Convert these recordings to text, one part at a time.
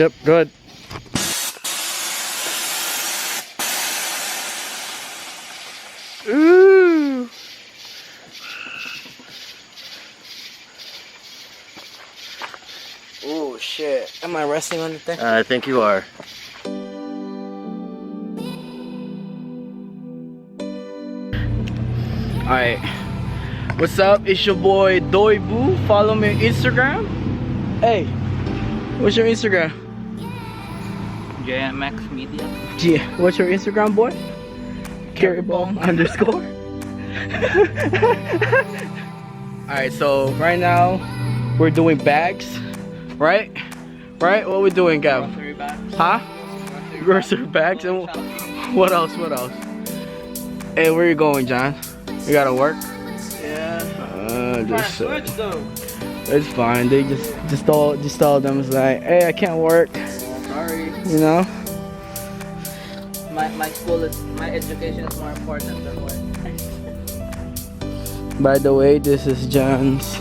Yep, good. Ooh. Oh shit. Am I resting on the thing? I think you are. Alright. What's up? It's your boy Doibu. Follow me on Instagram. Hey, what's your Instagram? JMX Media. Yeah, what's your Instagram, boy? Carryball underscore. Alright, so right now we're doing bags. Right? Right? What we doing, Gav? Grocery bags. Huh? Grocery bags. And what else? What else? Hey, where you going, John? You gotta work? Yeah. Switch though. It's fine. They just tell them, it's like, hey, I can't work. Sorry. You know? My education is more important than work. By the way, this is John's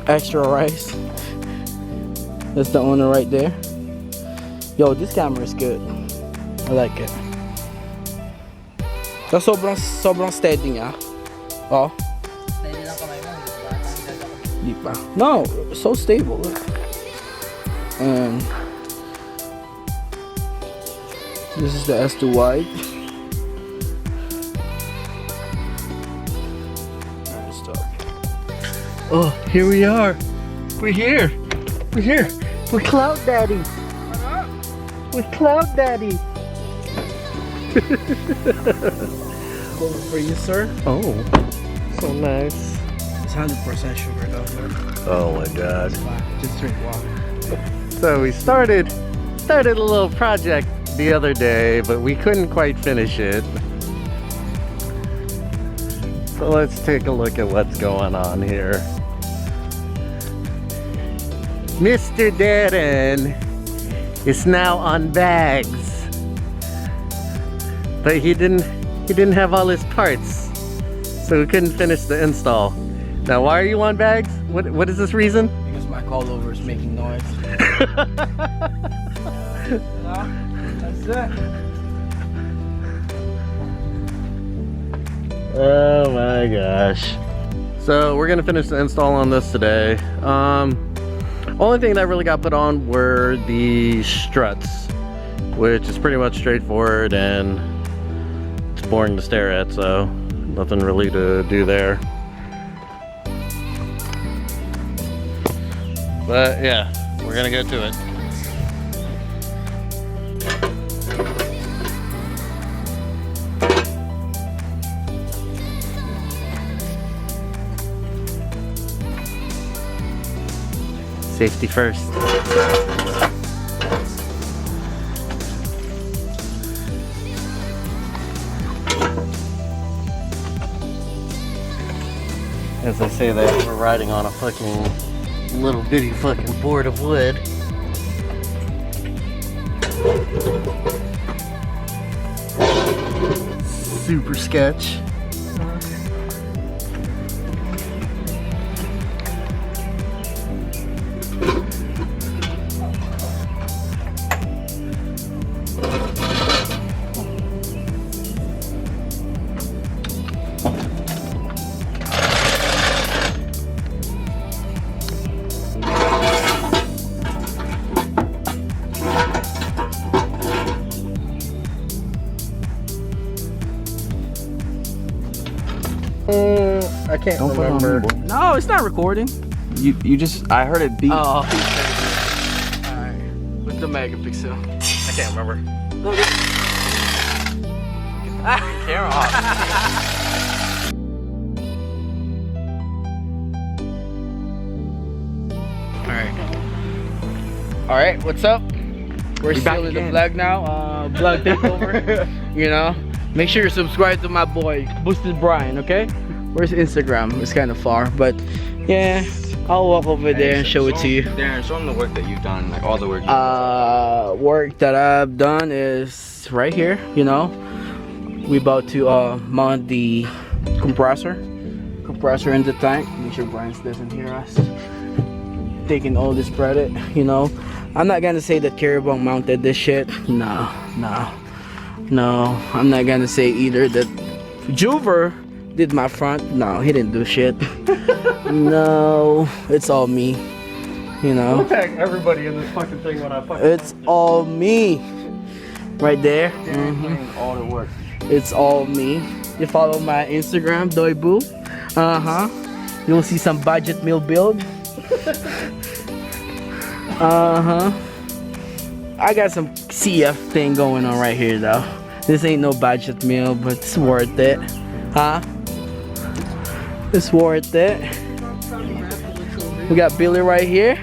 extra rice. That's the owner right there. Yo, this camera is good. I like it. Tá sobrang steady niya. Oh. Steady lang kamay mo. Di pa. No, so stable. And this is the S2 wide. Oh, here we are. We're here. We're here. We're Cloud Daddy. We're Cloud Daddy. Over for you, sir. Oh, so nice. It's 100% sugar though, sir. Oh my god. It's fine. Just drink water. So we started a little project the other day, but we couldn't quite finish it. So let's take a look at what's going on here. Mr. Darren is now on bags, but he didn't have all his parts, so we couldn't finish the install. Now, why are you on bags? What is this reason? Because my coilover is making noise. That's it. Oh my gosh. So we're gonna finish the install on this today. Only thing that really got put on were the struts, which is pretty much straightforward and it's boring to stare at, so nothing really to do there. But yeah, we're gonna get to it. Safety first. As I say that, we're riding on a fucking little bitty fucking board of wood. Super sketch. I can't remember. No, it's not recording. You just I heard it beep. Oh, alright. What's the megapixel? I can't remember. Camera off. Alright, what's up? We're back still in the again. vlog now. Vlog takeover. You know? Make sure you subscribe to my boy, Boosted Brian, okay? Where's Instagram? It's kind of far, but yeah, I'll walk over there and show it to you. Darren, show them the work that you've done, like all the work you've done. Work that I've done is right here, you know. We about to mount the compressor in the tank. Make sure Brian doesn't hear us. Taking all this credit, you know. I'm not gonna say that Caribou mounted this shit. No, I'm not gonna say either that Juver did my front. No, he didn't do shit. No, it's all me. You know. Tag everybody in this fucking thing when I fucking. It's all me. Right there. All the work. It's all me. You follow my Instagram, Doyboo. You'll see some budget meal build. I got some CF thing going on right here though. This ain't no budget meal, but it's worth it. Huh? It's worth it. We got Billy right here.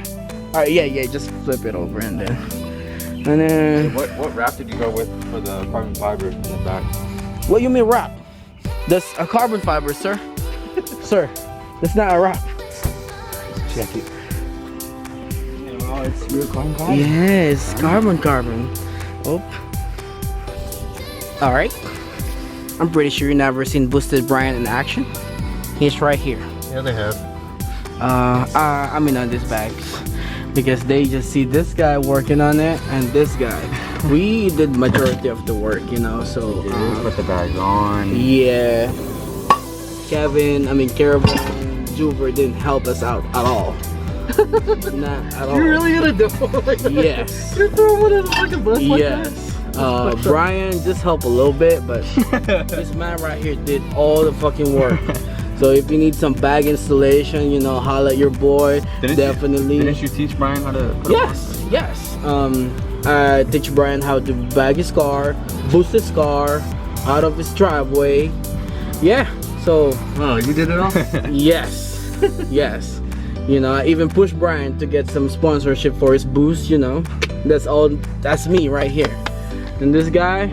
Alright, yeah, just flip it over and then What wrap did you go with for the carbon fiber in the back? what you mean wrap? That's a carbon fiber, sir. Sir, that's not a wrap. Check it. Oh, it's real carbon. Yes, carbon. Oh. Alright. I'm pretty sure you've never seen Boosted Brian in action. He's right here. Yeah, they have. I mean on these bags. Because they just see this guy working on it and this guy. We did majority of the work, you know, so Put the bags on. yeah. Caribou and Juver didn't help us out at all. Not at all. You really gonna do it like that? Yes. You're throwing one in the fucking bus like Yes. Brian just helped a little bit, but this man right here did all the fucking work. So if you need some bag installation, you know, holla at your boy. Definitely. Didn't you teach Brian how to put Yes. I teach Brian how to bag his car, boost his car out of his driveway. Yeah. So. Oh, you did it all? Yes. Yes. You know, I even pushed Brian to get some sponsorship for his boost, you know. That's me right here. And this guy,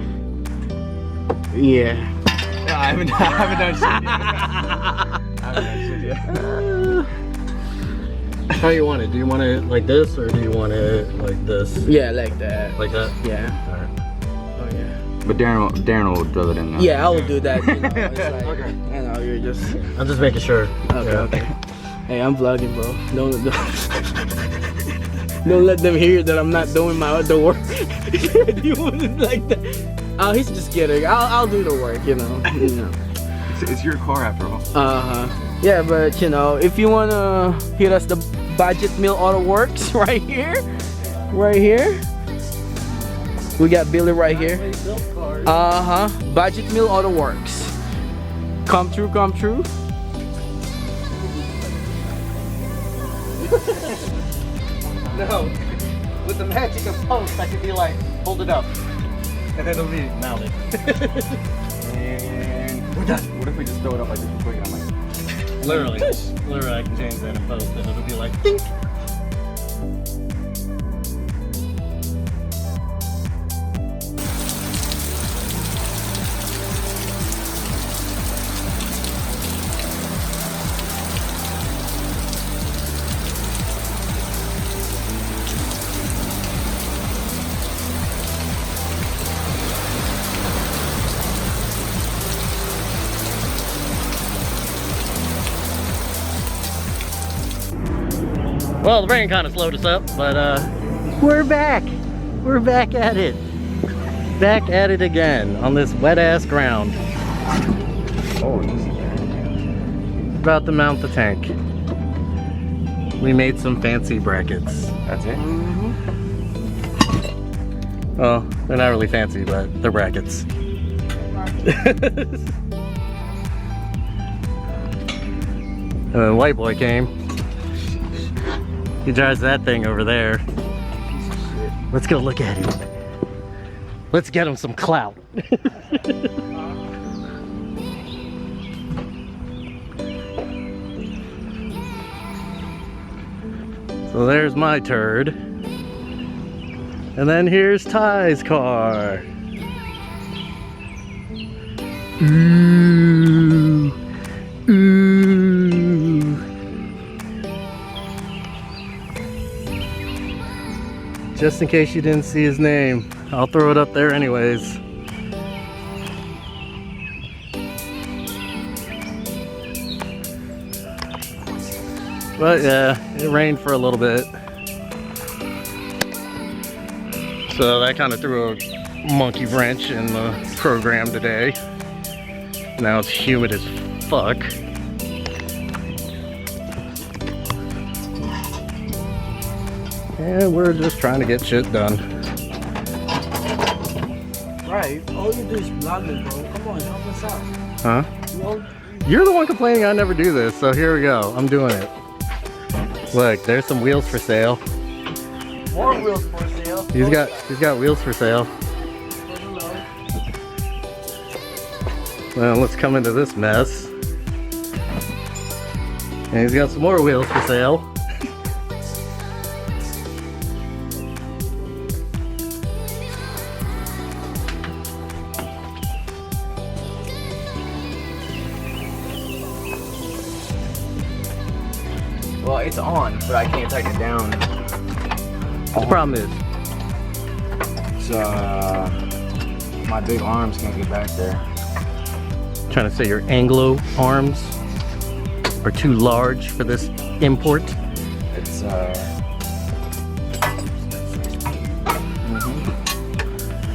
yeah. I haven't done shit yet. How you want it? Do you want it like this or do you want it like this? Yeah, like that. Like that? Yeah. Alright. Oh yeah. But Darren will drill it in there. Yeah, I will do that. You know, it's like, Okay. you know, you're just. I'm just making sure. Okay. Hey, I'm vlogging, bro. Don't let them hear that I'm not doing my other work. You want it like that? Oh, he's just kidding. I'll do the work, you know. It's your car after all. Yeah, but you know, if you wanna hit us the Budget Meal Auto Works right here. We got Billy right here. Budget Meal Auto Works. Come true. No. With the magic of post, I could be like, hold it up. And then it'll be mounted. And we're done. What if we just throw it up like this real quick and I'm like, Literally, I can change that in post and it'll be like, dink. Well, the rain kind of slowed us up, but we're back. We're back at it. Back at it again on this wet ass ground. oh, About to mount the tank. We made some fancy brackets. that's it? Well, they're not really fancy, but they're brackets. And then white boy came. He drives that thing over there. Let's go look at it. Let's get him some clout. So there's my turd. And then here's Ty's car. Ooh. Just in case you didn't see his name, I'll throw it up there anyways. But yeah, it rained for a little bit. So that kind of threw a monkey wrench in the program today. Now it's humid as fuck. And we're just trying to get shit done. Right, all you do is vlogging, bro. Come on, help us out. Huh? You You're the one complaining I never do this, so here we go. I'm doing it. Look, there's some wheels for sale. more wheels for sale. He's got wheels for sale. Well, let's come into this mess. And he's got some more wheels for sale. Well, it's on, but I can't tighten it down. The problem is, My big arms can't get back there. trying to say your Anglo arms are too large for this import. It's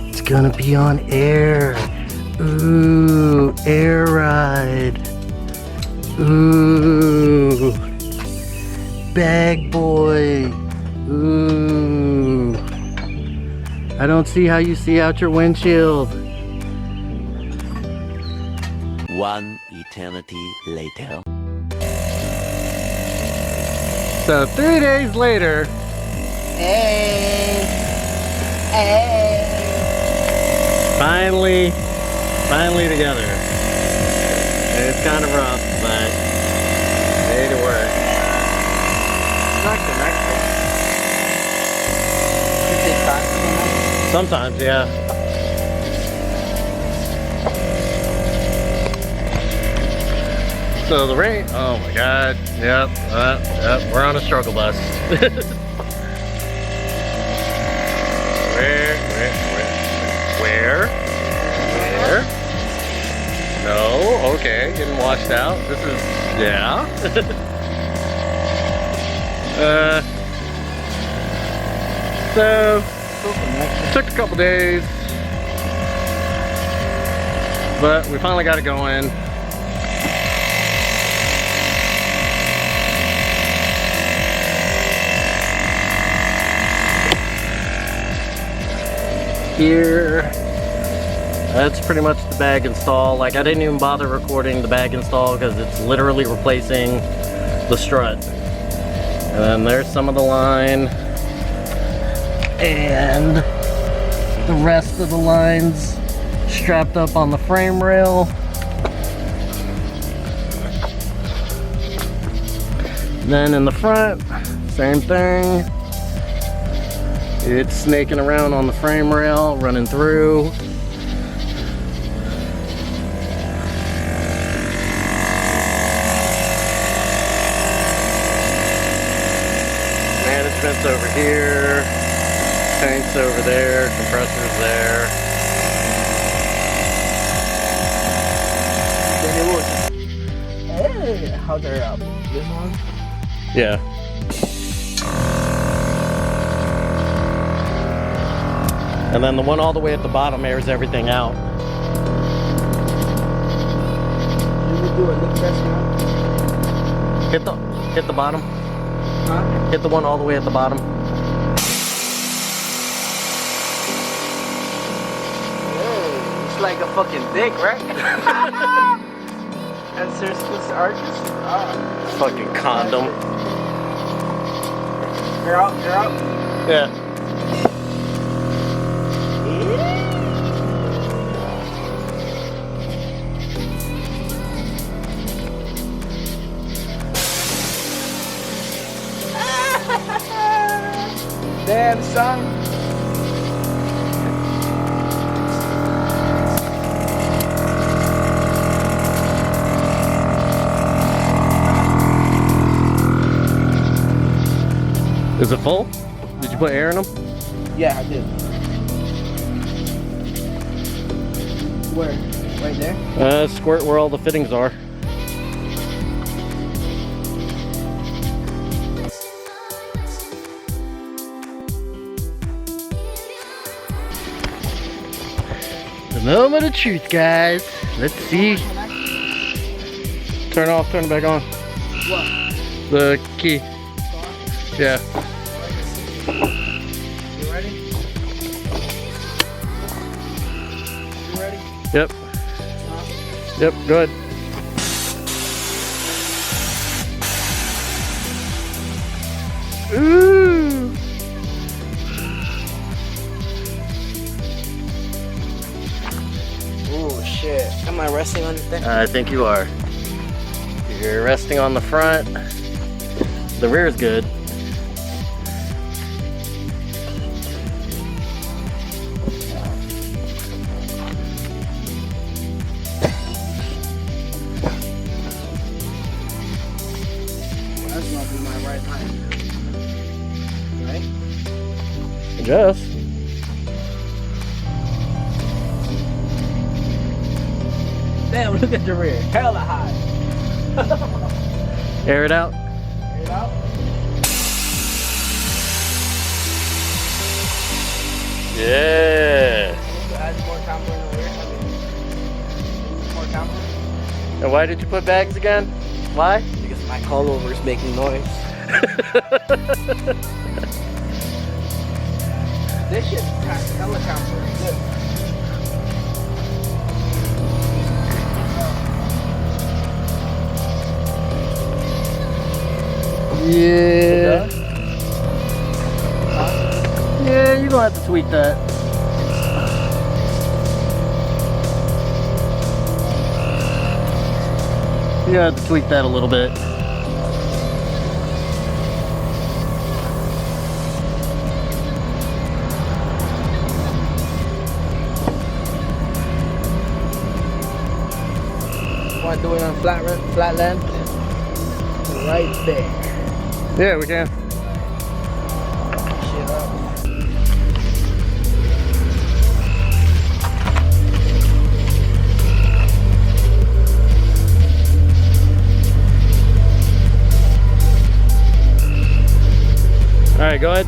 It's gonna be on air. Ooh, air ride. Ooh, bag boy. Ooh, I don't see how you see out your windshield. One eternity later. So 3 days later, finally together. It's kind of rough, but made it work. not connected. It takes time to connect. Sometimes, yeah. So the rain, oh my god, yep, we're on a struggle bus. Where? No, okay, getting washed out. This is, yeah. So, it took a couple days, but we finally got it going. Here, that's pretty much the bag install. Like, I didn't even bother recording the bag install because it's literally replacing the strut. And then there's some of the line, and the rest of the lines strapped up on the frame rail. Then in the front, same thing. It's snaking around on the frame rail, running through. Management's over here, tank's over there, compressor's there. Hey, how's that up? This one? Yeah. And then the one all the way at the bottom airs everything out. You would do a lip test now? Hit the bottom. Huh? Hit the one all the way at the bottom. Hey, it's like a fucking dick, right? And seriously, arches? Ah. Fucking condom. You're out, you're out. Yeah. Damn, son. Is it full? Did you put air in them? Yeah, I did. Where? Right there? Squirt where all the fittings are. Moment of truth, guys. Let's see. Turn off, turn it back on. What? The key. Yeah. You ready? You ready? Yep. Yep, good. Ooh. Oh shit. Am I resting on this thing? I think you are. You're resting on the front. The rear is good. That's gonna be my right hand. Right? I guess. Damn, look at the rear. Hella high. Air it out. Air it out. Yeah. Add more camber in the rear. More camber. And why did you put bags again? Why? Because my coilover is making noise. This shit has hella camber. Look. Yeah. Yeah, you're gonna have to tweak that. You have to tweak that a little bit. Want to do it on flat land? Right there. Yeah, we can. Shit up. All right, go ahead.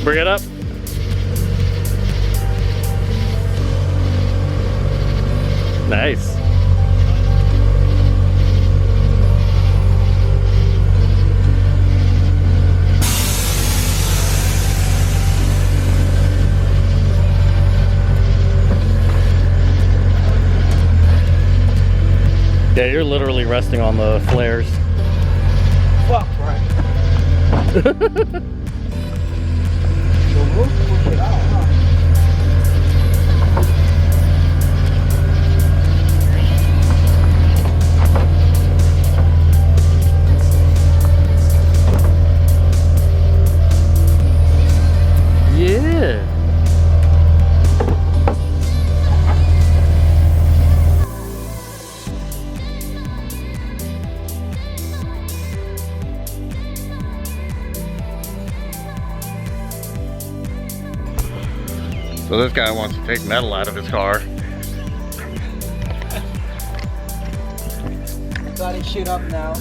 Bring it up. Nice. Yeah, you're literally resting on the flares. Fuck, right. The roof push it out, huh? Yeah. So this guy wants to take metal out of his car. Got his shit up now.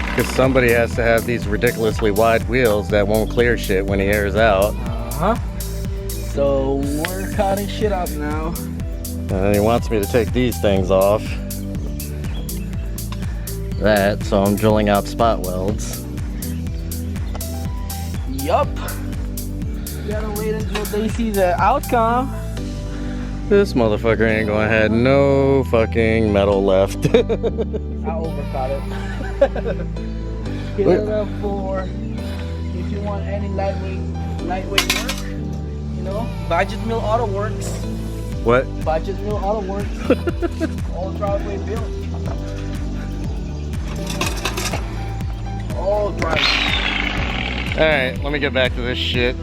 Because somebody has to have these ridiculously wide wheels that won't clear shit when he airs out. Uh-huh. So we're cutting shit up now. And then he wants me to take these things off. That, so I'm drilling out spot welds. Yup. You gotta wait until they see the outcome. This motherfucker ain't gonna have no fucking metal left. I overcut it. Hit it up for if you want any lightweight work. You know, Budget Mill Auto Works. What? Budget Mill Auto Works. All driveway built. All driveway. Alright, let me get back to this shit.